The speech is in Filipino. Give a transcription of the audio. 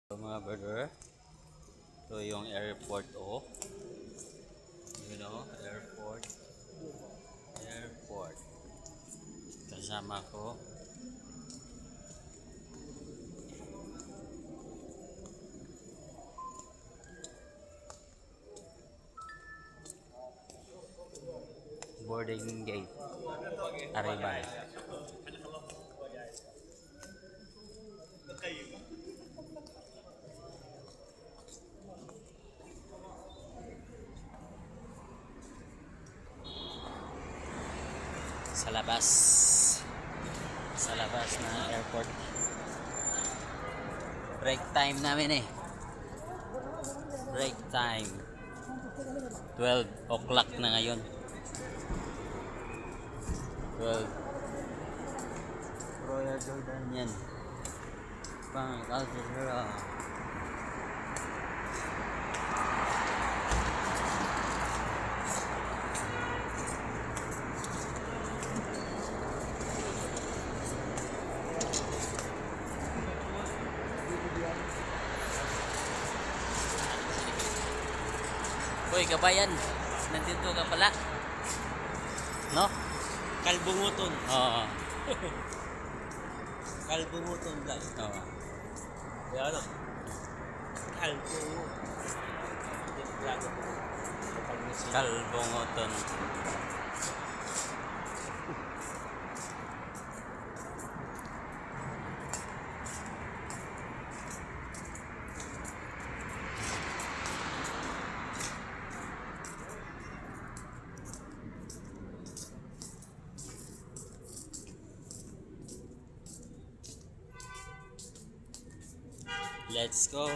So, mga brother, ito yung airport airport, airport. Kasama ko. Boarding gate. Arrival. Sa labas. Sa labas ng airport. Break time namin eh. Break time. 12 o'clock na ngayon. 12. Royal Jordanian. Pang Aljazeera. Hoy, kabayan. Nandito ka pala. No? Kalbunguton. Oo. Kalbunguton lang. Oo. Yan o. Kalbunguton. Kalbunguton. Let's go.